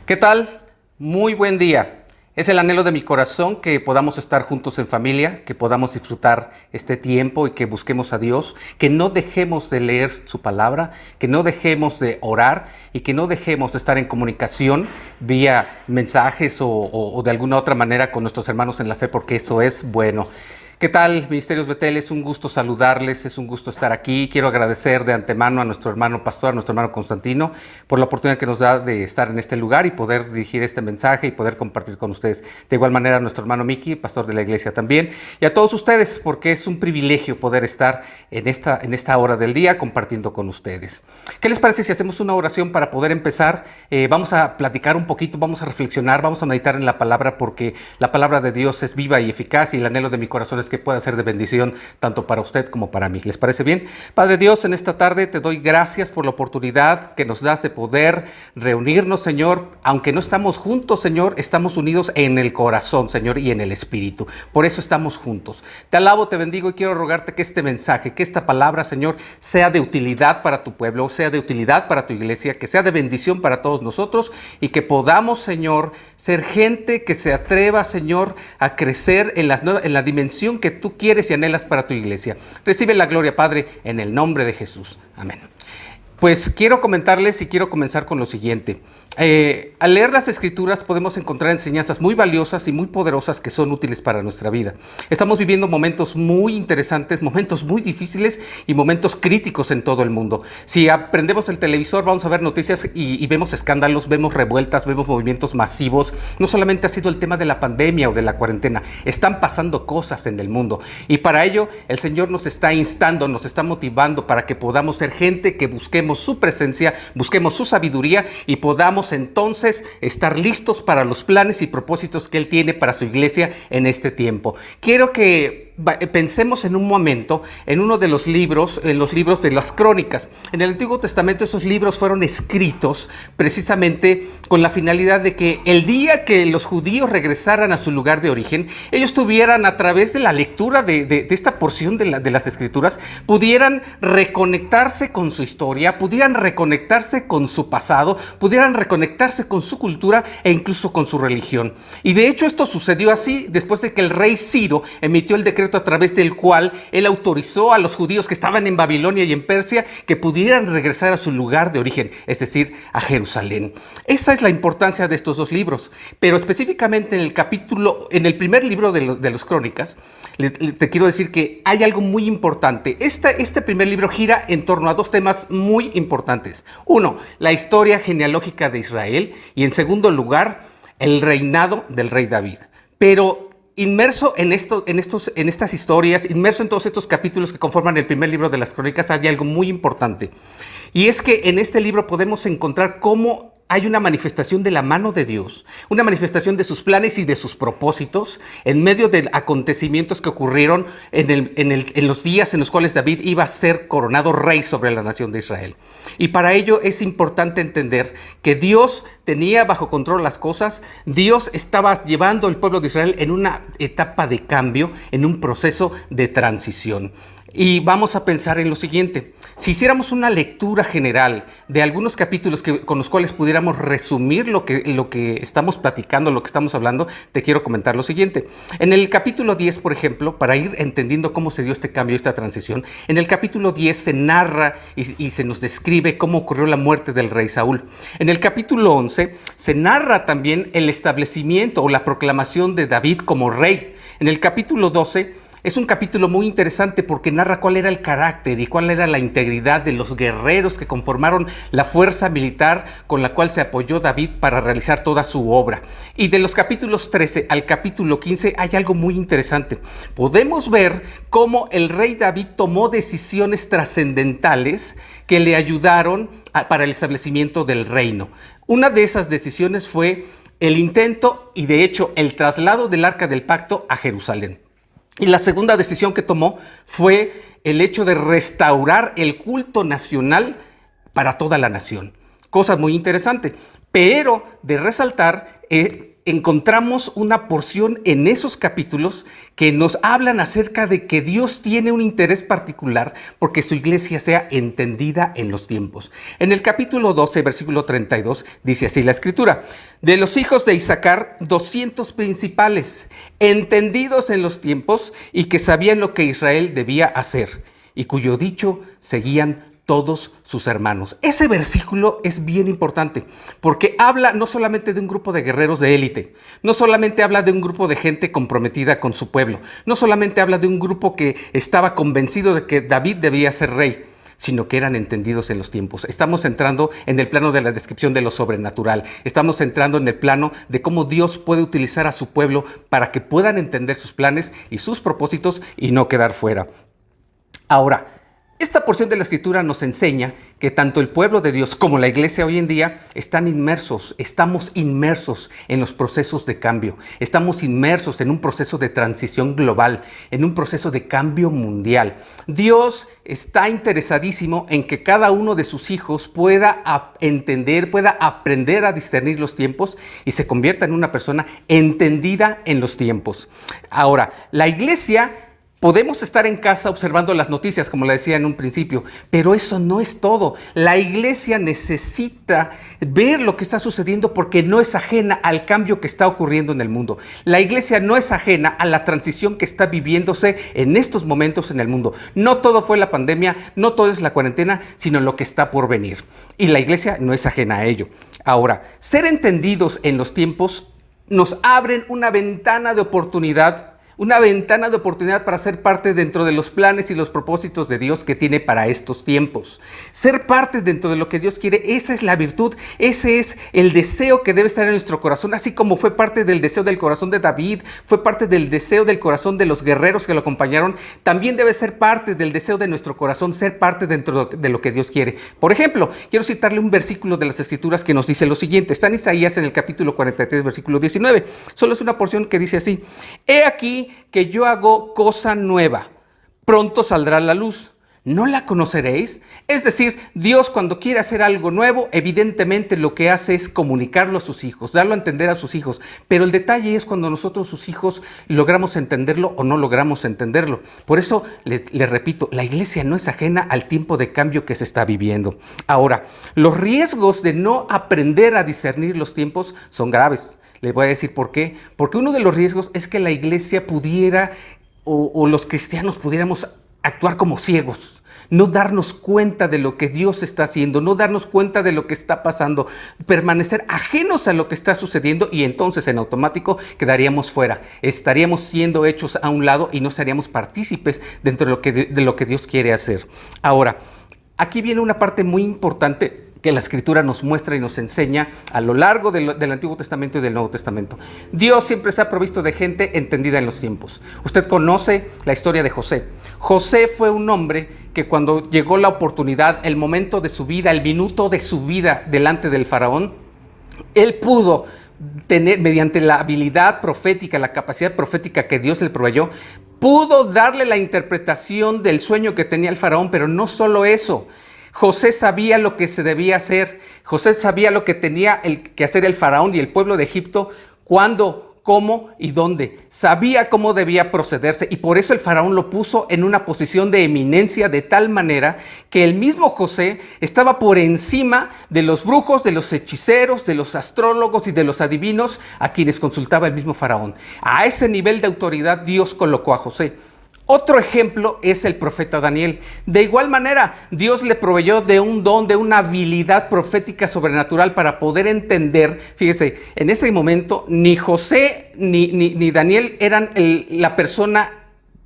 ¿Qué tal? Muy buen día. Es el anhelo de mi corazón que podamos estar juntos en familia, que podamos disfrutar este tiempo y que busquemos a Dios, que no dejemos de leer su palabra, que no dejemos de orar y que no dejemos de estar en comunicación vía mensajes o de alguna otra manera con nuestros hermanos en la fe, porque eso es bueno. ¿Qué tal, Ministerios Betel? Es un gusto saludarles, es un gusto estar aquí. Quiero agradecer de antemano a nuestro hermano pastor, a nuestro hermano Constantino, por la oportunidad que nos da de estar en este lugar y poder dirigir este mensaje y poder compartir con ustedes. De igual manera a nuestro hermano Miki, pastor de la iglesia también, y a todos ustedes, porque es un privilegio poder estar en esta hora del día compartiendo con ustedes. ¿Qué les parece si hacemos una oración para poder empezar? Vamos a platicar un poquito, vamos a reflexionar, vamos a meditar en la palabra, porque la palabra de Dios es viva y eficaz y el anhelo de mi corazón es que pueda ser de bendición tanto para usted como para mí. ¿Les parece bien? Padre Dios, en esta tarde te doy gracias por la oportunidad que nos das de poder reunirnos, Señor. Aunque no estamos juntos, Señor, estamos unidos en el corazón, Señor, y en el espíritu. Por eso estamos juntos. Te alabo, te bendigo y quiero rogarte que este mensaje, que esta palabra, Señor, sea de utilidad para tu pueblo, sea de utilidad para tu iglesia, que sea de bendición para todos nosotros y que podamos, Señor, ser gente que se atreva, Señor, a crecer en la dimensión que tú quieres y anhelas para tu iglesia. Recibe la gloria, Padre, en el nombre de Jesús. Amén. Pues quiero comentarles y quiero comenzar con lo siguiente. Al leer las Escrituras podemos encontrar enseñanzas muy valiosas y muy poderosas que son útiles para nuestra vida. Estamos viviendo momentos muy interesantes, momentos muy difíciles y momentos críticos en todo el mundo. Si prendemos el televisor vamos a ver noticias y vemos escándalos, vemos revueltas, vemos movimientos masivos. No solamente ha sido el tema de la pandemia o de la cuarentena, están pasando cosas en el mundo. Y para ello el Señor nos está instando, nos está motivando para que podamos ser gente que busquemos su presencia, busquemos su sabiduría y podamos entonces estar listos para los planes y propósitos que Él tiene para su iglesia en este tiempo. Quiero que pensemos en un momento en uno de los libros, en los libros de las Crónicas. En el Antiguo Testamento esos libros fueron escritos precisamente con la finalidad de que el día que los judíos regresaran a su lugar de origen, ellos tuvieran, a través de la lectura de esta porción de las Escrituras, pudieran reconectarse con su historia, pudieran reconectarse con su pasado, pudieran reconectarse con su cultura e incluso con su religión. Y de hecho esto sucedió así después de que el rey Ciro emitió el decreto a través del cual él autorizó a los judíos que estaban en Babilonia y en Persia que pudieran regresar a su lugar de origen, es decir, a Jerusalén. Esa es la importancia de estos dos libros, pero específicamente en el primer libro de las Crónicas, te quiero decir que hay algo muy importante. Este primer libro gira en torno a dos temas muy importantes. Uno, la historia genealógica de Israel y en segundo lugar, el reinado del rey David. Pero inmerso en estas historias, inmerso en todos estos capítulos que conforman el primer libro de las Crónicas, hay algo muy importante. Y es que en este libro podemos encontrar cómo hay una manifestación de la mano de Dios, una manifestación de sus planes y de sus propósitos en medio de acontecimientos que ocurrieron en los días en los cuales David iba a ser coronado rey sobre la nación de Israel. Y para ello es importante entender que Dios tenía bajo control las cosas. Dios estaba llevando al pueblo de Israel en una etapa de cambio, en un proceso de transición. Y vamos a pensar en lo siguiente: si hiciéramos una lectura general de algunos capítulos con los cuales pudiéramos resumir lo que estamos platicando, lo que estamos hablando, te quiero comentar lo siguiente. En el capítulo 10, por ejemplo, para ir entendiendo cómo se dio este cambio, esta transición, en el capítulo 10 se narra y se nos describe cómo ocurrió la muerte del rey Saúl. En el capítulo 11 se narra también el establecimiento o la proclamación de David como rey. En el capítulo 12 es un capítulo muy interesante porque narra cuál era el carácter y cuál era la integridad de los guerreros que conformaron la fuerza militar con la cual se apoyó David para realizar toda su obra. Y de los capítulos 13 al capítulo 15 hay algo muy interesante. Podemos ver cómo el rey David tomó decisiones trascendentales que le ayudaron para el establecimiento del reino. Una de esas decisiones fue el intento y de hecho el traslado del Arca del Pacto a Jerusalén. Y la segunda decisión que tomó fue el hecho de restaurar el culto nacional para toda la nación. Cosa muy interesante, pero de resaltar encontramos una porción en esos capítulos que nos hablan acerca de que Dios tiene un interés particular porque su iglesia sea entendida en los tiempos. En el capítulo 12, versículo 32, dice así la escritura: de los hijos de Isaacar, 200 principales, entendidos en los tiempos y que sabían lo que Israel debía hacer, y cuyo dicho seguían todos sus hermanos. Ese versículo es bien importante porque habla no solamente de un grupo de guerreros de élite, no solamente habla de un grupo de gente comprometida con su pueblo, no solamente habla de un grupo que estaba convencido de que David debía ser rey, sino que eran entendidos en los tiempos. Estamos entrando en el plano de la descripción de lo sobrenatural. Estamos entrando en el plano de cómo Dios puede utilizar a su pueblo para que puedan entender sus planes y sus propósitos y no quedar fuera. Ahora, esta porción de la Escritura nos enseña que tanto el pueblo de Dios como la iglesia hoy en día estamos inmersos en los procesos de cambio. Estamos inmersos en un proceso de transición global, en un proceso de cambio mundial. Dios está interesadísimo en que cada uno de sus hijos pueda entender, pueda aprender a discernir los tiempos y se convierta en una persona entendida en los tiempos. Ahora, la iglesia... podemos estar en casa observando las noticias, como le decía en un principio, pero eso no es todo. La iglesia necesita ver lo que está sucediendo porque no es ajena al cambio que está ocurriendo en el mundo. La iglesia no es ajena a la transición que está viviéndose en estos momentos en el mundo. No todo fue la pandemia, no todo es la cuarentena, sino lo que está por venir. Y la iglesia no es ajena a ello. Ahora, ser entendidos en los tiempos nos abren una ventana de oportunidad para ser parte dentro de los planes y los propósitos de Dios que tiene para estos tiempos. Ser parte dentro de lo que Dios quiere, esa es la virtud, ese es el deseo que debe estar en nuestro corazón, así como fue parte del deseo del corazón de David, fue parte del deseo del corazón de los guerreros que lo acompañaron, también debe ser parte del deseo de nuestro corazón, ser parte dentro de lo que Dios quiere. Por ejemplo, quiero citarle un versículo de las Escrituras que nos dice lo siguiente. Está en Isaías en el capítulo 43, versículo 19. Solo es una porción que dice así: he aquí que yo hago cosa nueva, pronto saldrá la luz, ¿no la conoceréis? Es decir, Dios cuando quiere hacer algo nuevo, evidentemente lo que hace es comunicarlo a sus hijos, darlo a entender a sus hijos, pero el detalle es cuando nosotros, sus hijos, logramos entenderlo o no logramos entenderlo. Por eso, le repito, la iglesia no es ajena al tiempo de cambio que se está viviendo. Ahora, los riesgos de no aprender a discernir los tiempos son graves. Les voy a decir por qué. Porque uno de los riesgos es que la iglesia pudiera, o los cristianos pudiéramos actuar como ciegos, no darnos cuenta de lo que Dios está haciendo, no darnos cuenta de lo que está pasando, permanecer ajenos a lo que está sucediendo y entonces en automático quedaríamos fuera, estaríamos siendo hechos a un lado y no seríamos partícipes dentro de lo que Dios quiere hacer. Ahora, aquí viene una parte muy importante que la Escritura nos muestra y nos enseña a lo largo del Antiguo Testamento y del Nuevo Testamento. Dios siempre se ha provisto de gente entendida en los tiempos. Usted conoce la historia de José. José fue un hombre que cuando llegó la oportunidad, el momento de su vida, el minuto de su vida delante del faraón, él pudo tener, mediante la habilidad profética, la capacidad profética que Dios le proveyó, pudo darle la interpretación del sueño que tenía el faraón, pero no solo eso. José sabía lo que se debía hacer. José sabía lo que tenía que hacer el faraón y el pueblo de Egipto, cuándo, cómo y dónde. Sabía cómo debía procederse y por eso el faraón lo puso en una posición de eminencia de tal manera que el mismo José estaba por encima de los brujos, de los hechiceros, de los astrólogos y de los adivinos a quienes consultaba el mismo faraón. A ese nivel de autoridad Dios colocó a José. Otro ejemplo es el profeta Daniel. De igual manera, Dios le proveyó de un don, de una habilidad profética sobrenatural para poder entender. Fíjese, en ese momento ni José ni Daniel eran la persona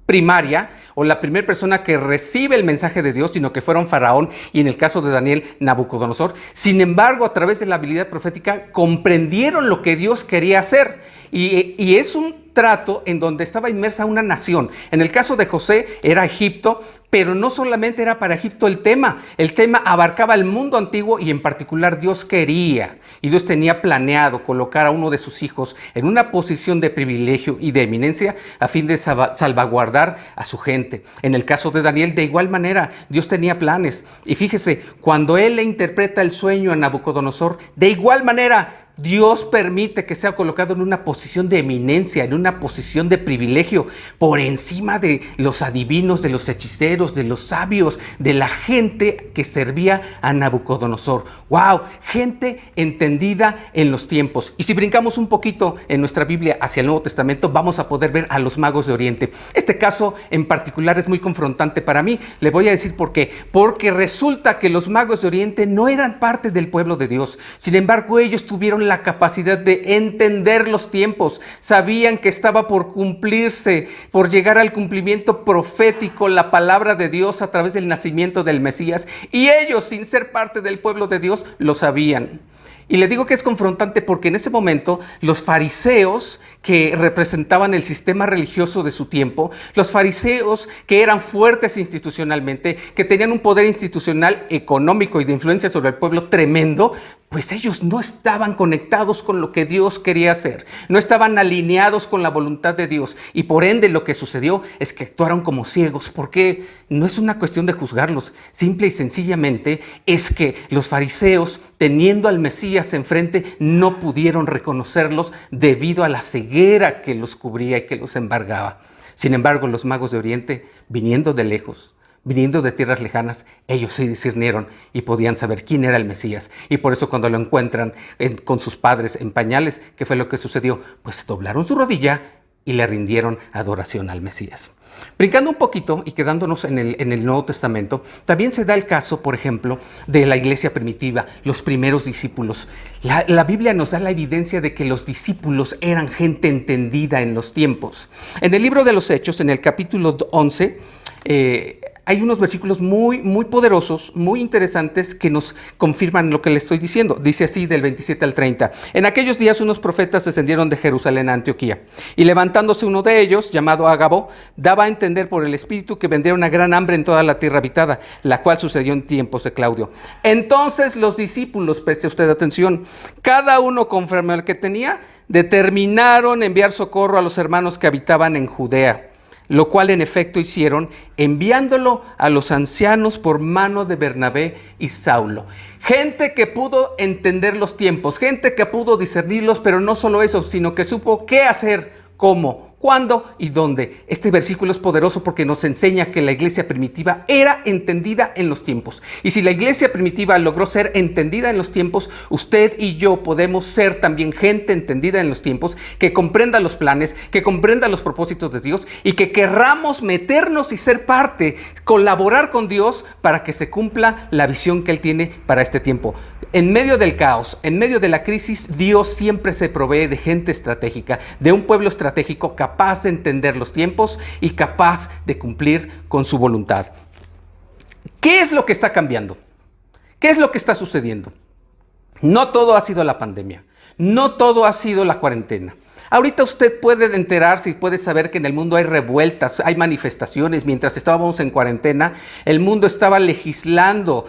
primaria o la primera persona que recibe el mensaje de Dios, sino que fueron Faraón y en el caso de Daniel, Nabucodonosor. Sin embargo, a través de la habilidad profética comprendieron lo que Dios quería hacer y es un trato en donde estaba inmersa una nación. En el caso de José era Egipto, pero no solamente era para Egipto el tema abarcaba el mundo antiguo y en particular Dios quería y Dios tenía planeado colocar a uno de sus hijos en una posición de privilegio y de eminencia a fin de salvaguardar a su gente. En el caso de Daniel, de igual manera, Dios tenía planes y fíjese, cuando él le interpreta el sueño a Nabucodonosor, de igual manera Dios permite que sea colocado en una posición de eminencia, en una posición de privilegio, por encima de los adivinos, de los hechiceros, de los sabios, de la gente que servía a Nabucodonosor. ¡Wow! Gente entendida en los tiempos. Y si brincamos un poquito en nuestra Biblia hacia el Nuevo Testamento, vamos a poder ver a los magos de Oriente. Este caso en particular es muy confrontante para mí. Le voy a decir por qué. Porque resulta que los magos de Oriente no eran parte del pueblo de Dios. Sin embargo, ellos tuvieron la capacidad de entender los tiempos. Sabían que estaba por cumplirse, por llegar al cumplimiento profético, la palabra de Dios a través del nacimiento del Mesías. Y ellos, sin ser parte del pueblo de Dios, lo sabían. Y le digo que es confrontante porque en ese momento los fariseos que representaban el sistema religioso de su tiempo, los fariseos que eran fuertes institucionalmente, que tenían un poder institucional, económico y de influencia sobre el pueblo tremendo, pues ellos no estaban conectados con lo que Dios quería hacer, no estaban alineados con la voluntad de Dios y por ende lo que sucedió es que actuaron como ciegos, porque no es una cuestión de juzgarlos, simple y sencillamente es que los fariseos, teniendo al Mesías enfrente, no pudieron reconocerlos debido a la ceguera que los cubría y que los embargaba. Sin embargo, los magos de Oriente, viniendo de lejos, viniendo de tierras lejanas, ellos se discernieron y podían saber quién era el Mesías. Y por eso cuando lo encuentran con sus padres en pañales, ¿qué fue lo que sucedió? Pues doblaron su rodilla y le rindieron adoración al Mesías. Brincando un poquito y quedándonos en el Nuevo Testamento, también se da el caso, por ejemplo, de la iglesia primitiva, los primeros discípulos. La Biblia nos da la evidencia de que los discípulos eran gente entendida en los tiempos. En el libro de los Hechos, en el capítulo 11, hay unos versículos muy poderosos, muy interesantes que nos confirman lo que les estoy diciendo. Dice así del 27 al 30. En aquellos días unos profetas descendieron de Jerusalén a Antioquía y levantándose uno de ellos, llamado Agabo, daba a entender por el Espíritu que vendría una gran hambre en toda la tierra habitada, la cual sucedió en tiempos de Claudio. Entonces los discípulos, preste usted atención, cada uno conforme al que tenía, determinaron enviar socorro a los hermanos que habitaban en Judea. Lo cual en efecto hicieron, enviándolo a los ancianos por mano de Bernabé y Saulo. Gente que pudo entender los tiempos, gente que pudo discernirlos, pero no solo eso, sino que supo qué hacer, cómo, cuándo y dónde. Este versículo es poderoso porque nos enseña que la iglesia primitiva era entendida en los tiempos. Y si la iglesia primitiva logró ser entendida en los tiempos, usted y yo podemos ser también gente entendida en los tiempos, que comprenda los planes, que comprenda los propósitos de Dios y que querramos meternos y ser parte, colaborar con Dios para que se cumpla la visión que Él tiene para este tiempo. En medio del caos, en medio de la crisis, Dios siempre se provee de gente estratégica, de un pueblo estratégico capaz de entender los tiempos y capaz de cumplir con su voluntad. ¿Qué es lo que está cambiando? ¿Qué es lo que está sucediendo? No todo ha sido la pandemia, no todo ha sido la cuarentena. Ahorita usted puede enterarse y puede saber que en el mundo hay revueltas, hay manifestaciones. Mientras estábamos en cuarentena, el mundo estaba legislando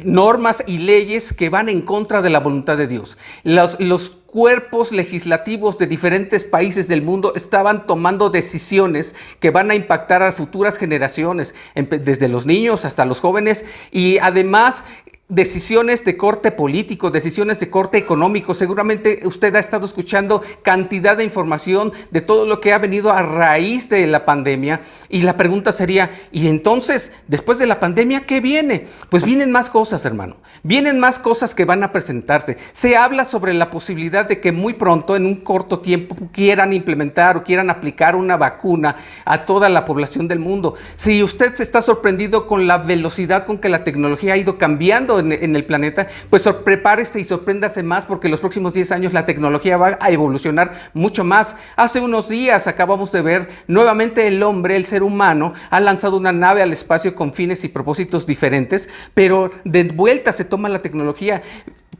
normas y leyes que van en contra de la voluntad de Dios. Los cuerpos legislativos de diferentes países del mundo estaban tomando decisiones que van a impactar a futuras generaciones, desde los niños hasta los jóvenes, y además decisiones de corte político, decisiones de corte económico. Seguramente usted ha estado escuchando cantidad de información de todo lo que ha venido a raíz de la pandemia. Y la pregunta sería, ¿y entonces, después de la pandemia, qué viene? Pues vienen más cosas, hermano. Vienen más cosas que van a presentarse. Se habla sobre la posibilidad de que muy pronto, en un corto tiempo, quieran implementar o quieran aplicar una vacuna a toda la población del mundo. Si usted se está sorprendido con la velocidad con que la tecnología ha ido cambiando en el planeta, pues prepárese y sorpréndase más, porque en los próximos 10 años la tecnología va a evolucionar mucho más. Hace unos días acabamos de ver nuevamente el hombre, el ser humano, ha lanzado una nave al espacio con fines y propósitos diferentes, pero de vuelta se toma la tecnología.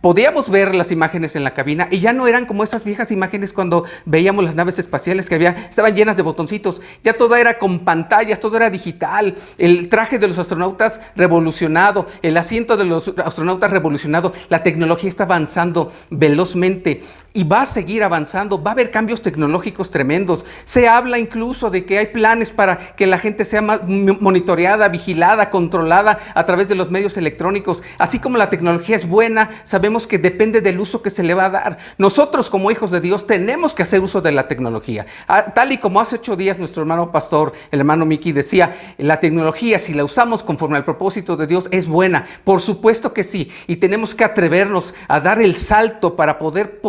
Podíamos ver las imágenes en la cabina y ya no eran como esas viejas imágenes cuando veíamos las naves espaciales que estaban llenas de botoncitos. Ya todo era con pantallas, todo era digital. El traje de los astronautas revolucionado, el asiento de los astronautas revolucionado. La tecnología está avanzando velozmente y va a seguir avanzando, va a haber cambios tecnológicos tremendos. Se habla incluso de que hay planes para que la gente sea más monitoreada, vigilada, controlada a través de los medios electrónicos. Así como la tecnología es buena, sabemos que depende del uso que se le va a dar. Nosotros como hijos de Dios tenemos que hacer uso de la tecnología. Tal y como hace 8 días nuestro hermano pastor, el hermano Miki, decía, la tecnología, si la usamos conforme al propósito de Dios, es buena. Por supuesto que sí, y tenemos que atrevernos a dar el salto para poder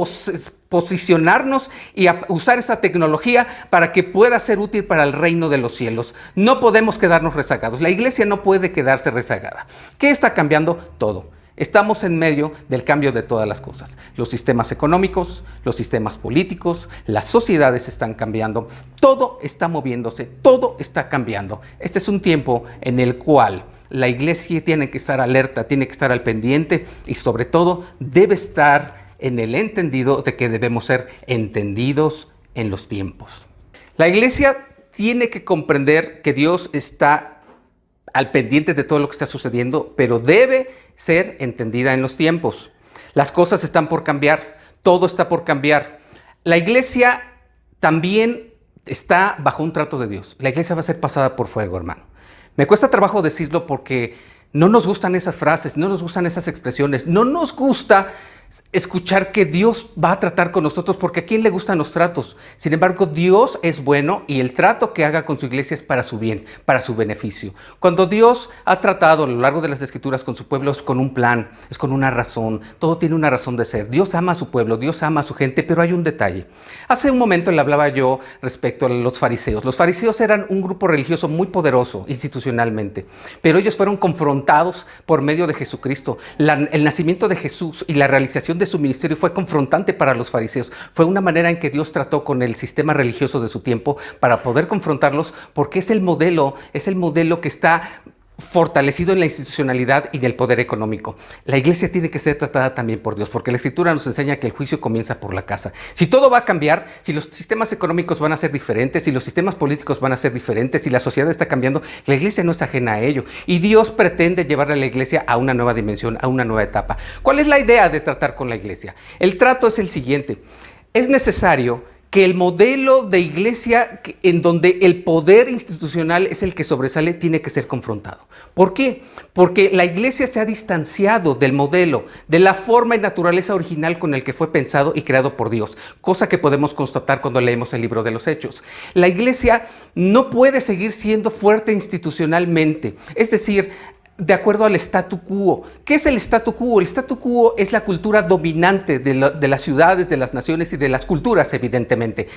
posicionarnos y usar esa tecnología para que pueda ser útil para el reino de los cielos. No podemos quedarnos rezagados. La iglesia no puede quedarse rezagada. ¿Qué está cambiando? Todo. Estamos en medio del cambio de todas las cosas. Los sistemas económicos, los sistemas políticos, las sociedades están cambiando. Todo está moviéndose, todo está cambiando. Este es un tiempo en el cual la iglesia tiene que estar alerta, tiene que estar al pendiente y sobre todo debe estar en el entendido de que debemos ser entendidos en los tiempos. La iglesia tiene que comprender que Dios está al pendiente de todo lo que está sucediendo, pero debe ser entendida en los tiempos. Las cosas están por cambiar, todo está por cambiar. La iglesia también está bajo un trato de Dios. La iglesia va a ser pasada por fuego, hermano. Me cuesta trabajo decirlo porque no nos gustan esas frases, no nos gustan esas expresiones, no nos gusta escuchar que Dios va a tratar con nosotros, porque ¿a quién le gustan los tratos? Sin embargo, Dios es bueno y el trato que haga con su iglesia es para su bien, para su beneficio. Cuando Dios ha tratado a lo largo de las Escrituras con su pueblo es con un plan, es con una razón, todo tiene una razón de ser. Dios ama a su pueblo, Dios ama a su gente, pero hay un detalle. Hace un momento le hablaba yo respecto a los fariseos. Los fariseos eran un grupo religioso muy poderoso institucionalmente, pero ellos fueron confrontados por medio de Jesucristo. El nacimiento de Jesús y la realización de su ministerio fue confrontante para los fariseos. Fue una manera en que Dios trató con el sistema religioso de su tiempo para poder confrontarlos, porque es el modelo que está fortalecido en la institucionalidad y en el poder económico. La iglesia tiene que ser tratada también por Dios, porque la Escritura nos enseña que el juicio comienza por la casa. Si todo va a cambiar, si los sistemas económicos van a ser diferentes, si los sistemas políticos van a ser diferentes, si la sociedad está cambiando, la iglesia no es ajena a ello. Y Dios pretende llevar a la iglesia a una nueva dimensión, a una nueva etapa. ¿Cuál es la idea de tratar con la iglesia? El trato es el siguiente. Es necesario que el modelo de iglesia en donde el poder institucional es el que sobresale tiene que ser confrontado. ¿Por qué? Porque la iglesia se ha distanciado del modelo, de la forma y naturaleza original con el que fue pensado y creado por Dios, cosa que podemos constatar cuando leemos el libro de los Hechos. La iglesia no puede seguir siendo fuerte institucionalmente, es decir, de acuerdo al statu quo. ¿Qué es el statu quo? El statu quo es la cultura dominante de las ciudades, de las naciones y de las culturas, evidentemente.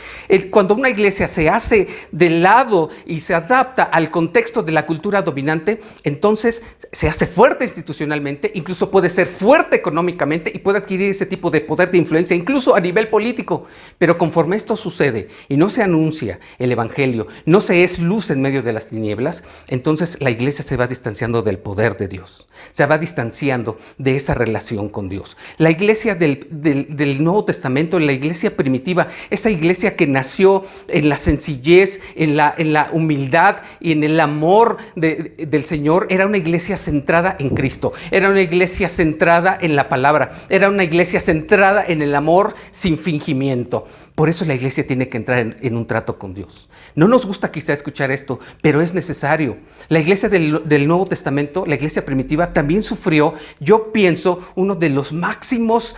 Cuando una iglesia se hace de lado y se adapta al contexto de la cultura dominante, entonces se hace fuerte institucionalmente, incluso puede ser fuerte económicamente y puede adquirir ese tipo de poder de influencia, incluso a nivel político. Pero conforme esto sucede y no se anuncia el evangelio, no se es luz en medio de las tinieblas, entonces la iglesia se va distanciando del poder de Dios, se va distanciando de esa relación con Dios. La iglesia del Nuevo Testamento, la iglesia primitiva, esa iglesia que nació en la sencillez, en la humildad y en el amor del Señor, era una iglesia centrada en Cristo, era una iglesia centrada en la palabra, era una iglesia centrada en el amor sin fingimiento. Por eso la iglesia tiene que entrar en un trato con Dios. No nos gusta quizá escuchar esto, pero es necesario. La iglesia del Nuevo Testamento, la iglesia primitiva, también sufrió, yo pienso, uno de los máximos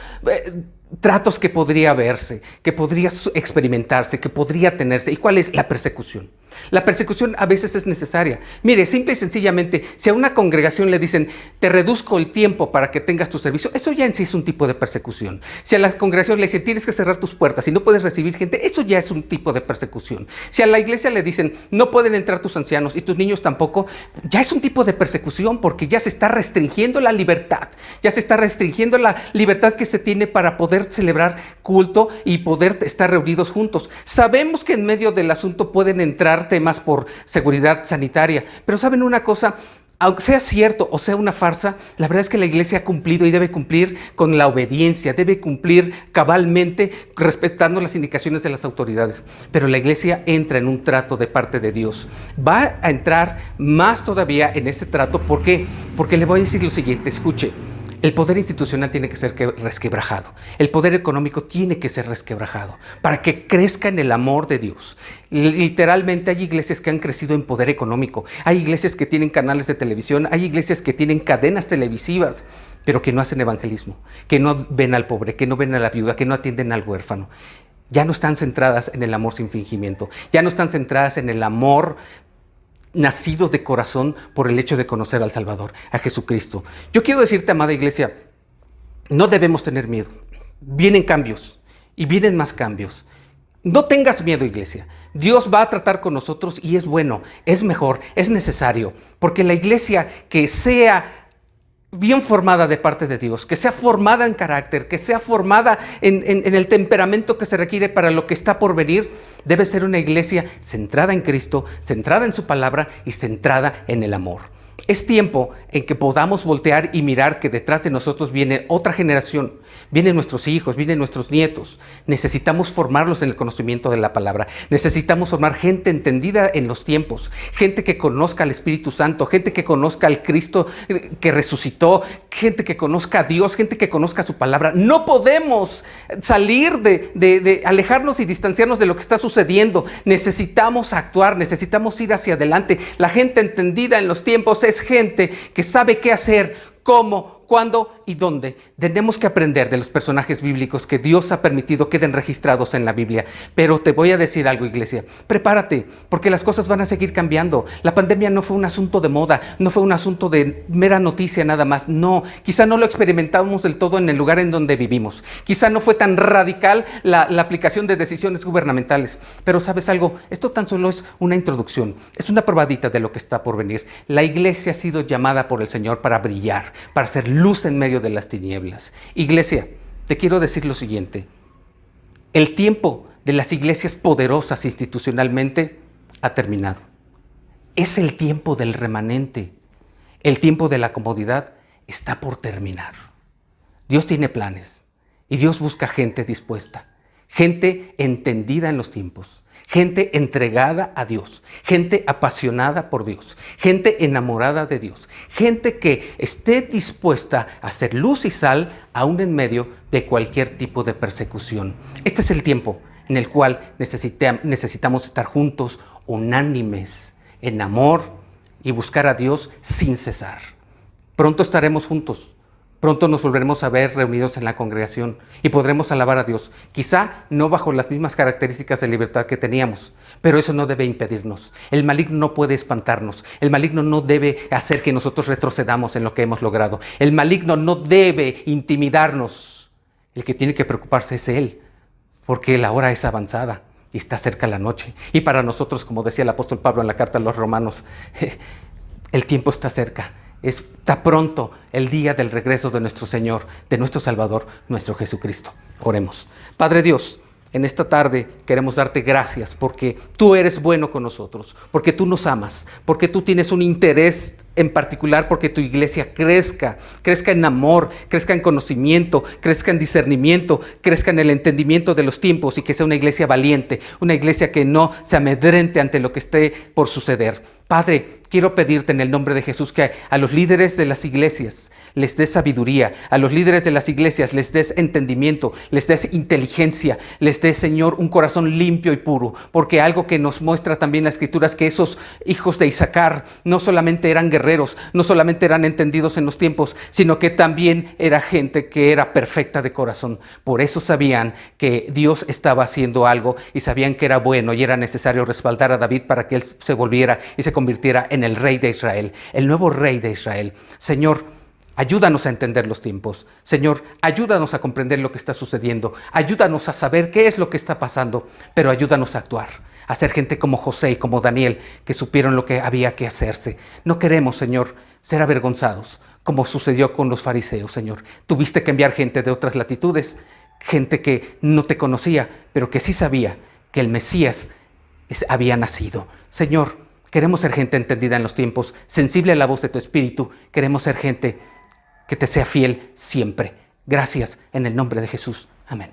tratos que podría verse, que podría experimentarse, que podría tenerse. ¿Y cuál es? La persecución. La persecución a veces es necesaria. Mire, simple y sencillamente, si a una congregación le dicen, te reduzco el tiempo para que tengas tu servicio, eso ya en sí es un tipo de persecución. Si a la congregación le dicen, tienes que cerrar tus puertas y no puedes recibir gente, eso ya es un tipo de persecución. Si a la iglesia le dicen, no pueden entrar tus ancianos y tus niños tampoco, ya es un tipo de persecución, porque ya se está restringiendo la libertad, ya se está restringiendo la libertad que se tiene para poder celebrar culto y poder estar reunidos juntos. Sabemos que en medio del asunto pueden entrar temas por seguridad sanitaria, pero ¿saben una cosa? Aunque sea cierto o sea una farsa, la verdad es que la iglesia ha cumplido y debe cumplir con la obediencia, debe cumplir cabalmente respetando las indicaciones de las autoridades. Pero la iglesia entra en un trato de parte de Dios. Va a entrar más todavía en ese trato. ¿Por qué? Porque le voy a decir lo siguiente, escuche. El poder institucional tiene que ser resquebrajado. El poder económico tiene que ser resquebrajado para que crezca en el amor de Dios. Literalmente hay iglesias que han crecido en poder económico. Hay iglesias que tienen canales de televisión. Hay iglesias que tienen cadenas televisivas, pero que no hacen evangelismo, que no ven al pobre, que no ven a la viuda, que no atienden al huérfano. Ya no están centradas en el amor sin fingimiento. Ya no están centradas en el amor nacido de corazón por el hecho de conocer al Salvador, a Jesucristo. Yo quiero decirte, amada iglesia, no debemos tener miedo. Vienen cambios y vienen más cambios. No tengas miedo, iglesia. Dios va a tratar con nosotros y es bueno, es mejor, es necesario. Porque la iglesia que sea bien formada de parte de Dios, que sea formada en carácter, que sea formada en el temperamento que se requiere para lo que está por venir, debe ser una iglesia centrada en Cristo, centrada en su palabra y centrada en el amor. Es tiempo en que podamos voltear y mirar que detrás de nosotros viene otra generación, vienen nuestros hijos, vienen nuestros nietos. Necesitamos formarlos en el conocimiento de la palabra. Necesitamos formar gente entendida en los tiempos, gente que conozca al Espíritu Santo, gente que conozca al Cristo que resucitó, gente que conozca a Dios, gente que conozca su palabra. No podemos salir de alejarnos y distanciarnos de lo que está sucediendo. Necesitamos actuar, necesitamos ir hacia adelante. La gente entendida en los tiempos es gente que sabe qué hacer, cómo, cuándo y dónde. Tenemos que aprender de los personajes bíblicos que Dios ha permitido queden registrados en la Biblia. Pero te voy a decir algo, iglesia. Prepárate, porque las cosas van a seguir cambiando. La pandemia no fue un asunto de moda, no fue un asunto de mera noticia nada más. No, quizá no lo experimentamos del todo en el lugar en donde vivimos. Quizá no fue tan radical la aplicación de decisiones gubernamentales. Pero ¿sabes algo? Esto tan solo es una introducción, es una probadita de lo que está por venir. La iglesia ha sido llamada por el Señor para brillar, para ser luz en medio de las tinieblas. Iglesia, te quiero decir lo siguiente. El tiempo de las iglesias poderosas institucionalmente ha terminado. Es el tiempo del remanente. El tiempo de la comodidad está por terminar. Dios tiene planes y Dios busca gente dispuesta, gente entendida en los tiempos, gente entregada a Dios, gente apasionada por Dios, gente enamorada de Dios, gente que esté dispuesta a ser luz y sal aún en medio de cualquier tipo de persecución. Este es el tiempo en el cual necesitamos estar juntos, unánimes, en amor y buscar a Dios sin cesar. Pronto estaremos juntos. Pronto nos volveremos a ver reunidos en la congregación y podremos alabar a Dios. Quizá no bajo las mismas características de libertad que teníamos, pero eso no debe impedirnos. El maligno no puede espantarnos. El maligno no debe hacer que nosotros retrocedamos en lo que hemos logrado. El maligno no debe intimidarnos. El que tiene que preocuparse es Él, porque la hora es avanzada y está cerca la noche. Y para nosotros, como decía el apóstol Pablo en la carta a los Romanos, el tiempo está cerca. Está pronto el día del regreso de nuestro Señor, de nuestro Salvador, nuestro Jesucristo. Oremos. Padre Dios, en esta tarde queremos darte gracias porque tú eres bueno con nosotros, porque tú nos amas, porque tú tienes un interés en particular porque tu iglesia crezca en amor, crezca en conocimiento, crezca en discernimiento, crezca en el entendimiento de los tiempos y que sea una iglesia valiente, una iglesia que no se amedrente ante lo que esté por suceder. Padre, quiero pedirte en el nombre de Jesús que a los líderes de las iglesias les des sabiduría, a los líderes de las iglesias les des entendimiento, les des inteligencia, les des, Señor, un corazón limpio y puro, porque algo que nos muestra también la Escritura es que esos hijos de Isaacar no solamente eran guerreros, no solamente eran entendidos en los tiempos, sino que también era gente que era perfecta de corazón. Por eso sabían que Dios estaba haciendo algo y sabían que era bueno y era necesario respaldar a David para que él se volviera y se convirtiera en el rey de Israel, el nuevo rey de Israel. Señor, ayúdanos a entender los tiempos. Señor, ayúdanos a comprender lo que está sucediendo. Ayúdanos a saber qué es lo que está pasando, pero ayúdanos a actuar, a ser gente como José y como Daniel, que supieron lo que había que hacerse. No queremos, Señor, ser avergonzados, como sucedió con los fariseos, Señor. Tuviste que enviar gente de otras latitudes, gente que no te conocía, pero que sí sabía que el Mesías había nacido. Señor, queremos ser gente entendida en los tiempos, sensible a la voz de tu Espíritu. Queremos ser gente que te sea fiel siempre. Gracias en el nombre de Jesús. Amén.